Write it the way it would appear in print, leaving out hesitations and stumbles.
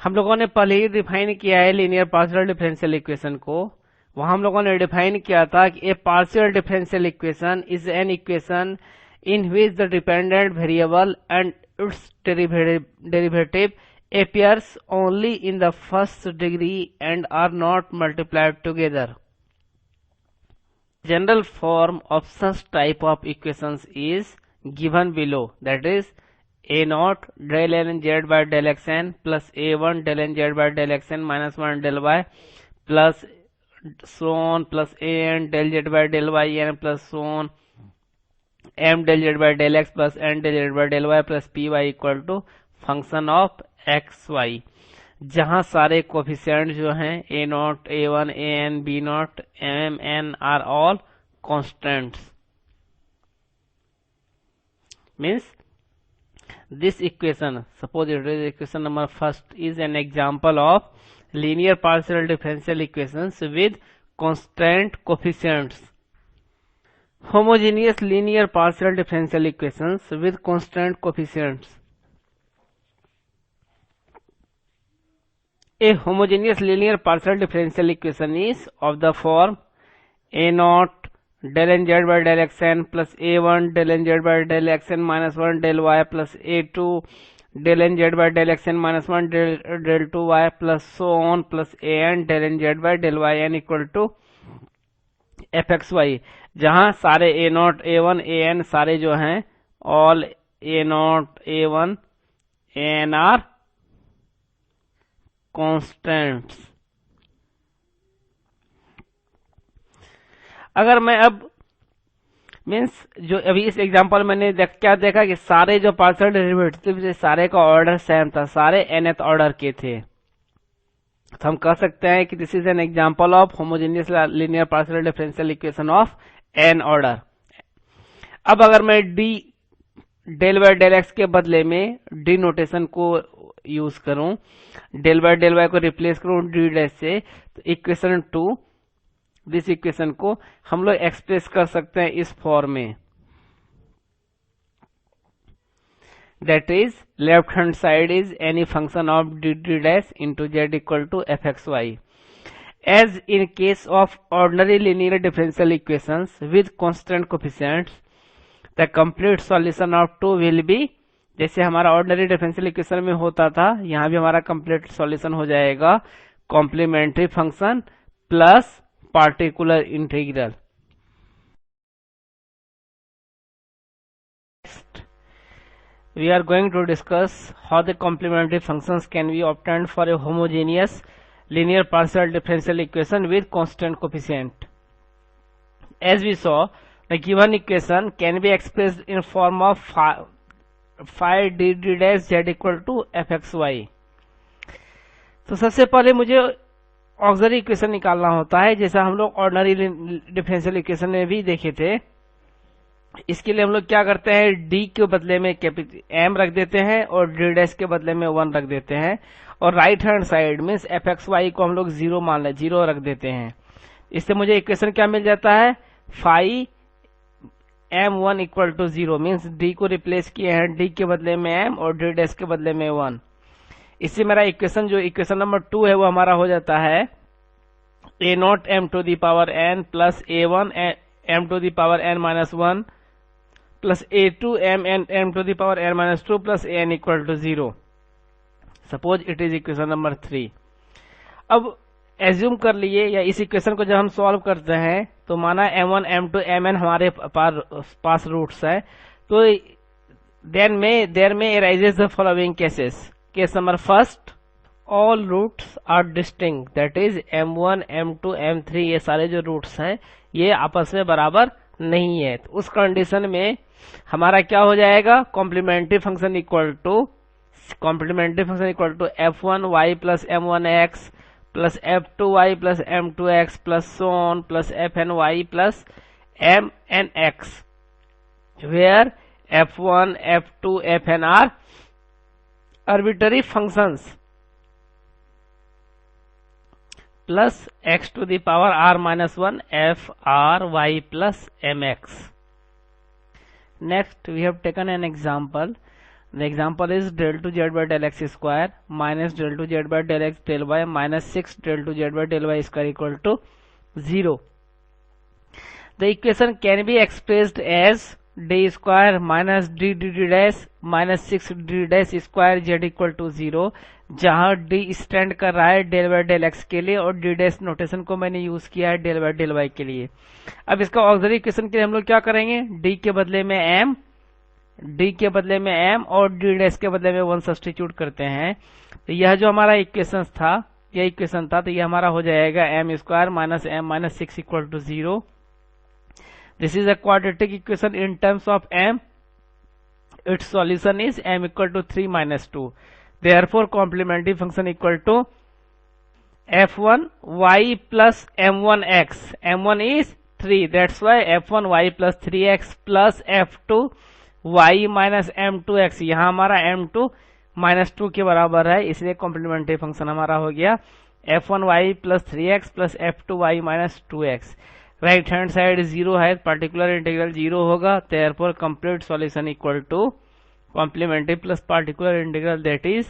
हम लोगों ने पहले ही डिफाइन किया है लीनियर पार्शियल डिफरेंशियल इक्वेशन को। वहां हम लोगों ने डिफाइन किया था कि a partial differential equation is an equation in which the dependent variable and its derivative appears only in the first degree and are not multiplied together. General form of such type of equations is given below, that is a naught del n z by del xn plus a1 del n z by del xn minus 1 del y plus so on plus an del z by del yn plus so on m del z by del x plus n del z by del y plus py equal to function of X Y, जहां सारे coefficient जो हैं A naught A one A N B naught M N are all constants. Means this equation, suppose it is equation number first, is an example of linear partial differential equations with constant coefficients. Homogeneous linear partial differential equations with constant coefficients. A homogeneous linear partial differential equation is of the form a naught del n z by del xn plus a1 del n z by del xn minus 1 del y plus a2 del n z by del xn minus 1 del 2y plus so on plus an del n z by del yn equal to fxy, जहां सारे a naught a1 an सारे जो हैं all a naught a1 an are constants. अगर मैं अब means जो अभी इस एग्जांपल मैंने क्या देखा कि सारे जो पार्शियल डेरिवेटिव थे सारे का ऑर्डर सेम था, सारे nth ऑर्डर के थे, तो हम कह सकते हैं कि this is an example of homogeneous linear partial differential equation of n order. अब अगर मैं d del by del x के बदले में डी नोटेशन को यूज करूं, डेल बाय डेल वाई को रिप्लेस करूं डी डैश से, तो इक्वेशन 2 दिस इक्वेशन को हम लोग एक्सप्रेस कर सकते हैं इस फॉर्म में, that is left hand side is any function of D D dash into z equal to f x y. As in case of ordinary linear differential equations with constant coefficients the complete solution of 2 will be, जैसे हमारा ordinary differential equation में होता था, यहां भी हमारा complete solution हो जाएगा complementary function plus particular integral. Next we are going to discuss how the complementary functions can be obtained for a homogeneous linear partial differential equation with constant coefficient. As we saw, the given equation can be expressed in form of phi d d dash z equal to fxy. तो सबसे पहले मुझे auxiliary equation निकालना होता है, जैसा हम लोग ऑर्डिनरी डिफरेंशियल इक्वेशन में भी देखे थे। इसके लिए हम लोग क्या करते हैं, d के बदले में m रख देते हैं और d डैश के बदले में 1 रख देते हैं, और राइट हैंड साइड में एफ एक्स वाई को हम लोग 0 मान लें, 0 रख देते हैं। इससे मुझे इक्वेशन क्या मिल जाता है, phi m1 equal to 0, means d को रिप्लेस किए हैं, d के बदले में m और d डैश के बदले में 1। इससे मेरा इक्वेशन जो इक्वेशन नंबर 2 है वो हमारा हो जाता है a naught m to the power n plus a1 m to the power n minus 1 plus a2 m to the power n minus 2 plus an equal to 0। Suppose it is equation number 3। अब assume कर लिए, या इस equation को जब हम solve करते हैं तो माना m1 m2 mn हमारे पास रूट्स है, तो there may arises the following cases. Case number first, all roots are distinct, that is m1 m2 m3 ये सारे जो रूट्स हैं ये आपस में बराबर नहीं है। तो उस कंडीशन में हमारा क्या हो जाएगा, complementary function equal to f1 y plus m1 x plus f2 y plus m2 x plus so on plus fn y plus mn x, where f1 f2 fn are arbitrary functions plus x to the power r minus 1 f r y plus mx. Next we have taken an example The example is del 2z by del x square minus del 2z by del x del y minus 6 del 2z by del y square equal to 0. The equation can be expressed as d square minus d d dash minus 6 d dash square z equal to 0, जहां d stand कर रहा है del by del x के लिए और d dash notation को मैंने use किया है डेल बाय डेल y के लिए। अब इसका ऑक्सिलरी इक्वेशन के लिए हम लोग क्या करेंगे, d के बदले में m, d के बदले में m और d डैश के बदले में 1 सब्स्टिट्यूट करते हैं। तो यह जो हमारा इक्वेशन था, यह इक्वेशन था, तो यह हमारा हो जाएगा m square minus m minus 6 equal to 0। This is a quadratic equation in terms of m. Its solution is m equal to 3 minus 2. Therefore, complementary function equal to f1 y plus m1 x. m1 is 3. That's why f1 y plus 3x plus f2 y minus m2 x. यहाँ हमारा m2 minus 2 के बराबर है, इसलिए complementary function हमारा हो गया f1 y plus 3x plus f2 y minus 2x. Right hand side 0 है, पार्टिकुलर इंटीग्रल 0 होगा, therefore complete solution equal to complementary plus particular integral, that is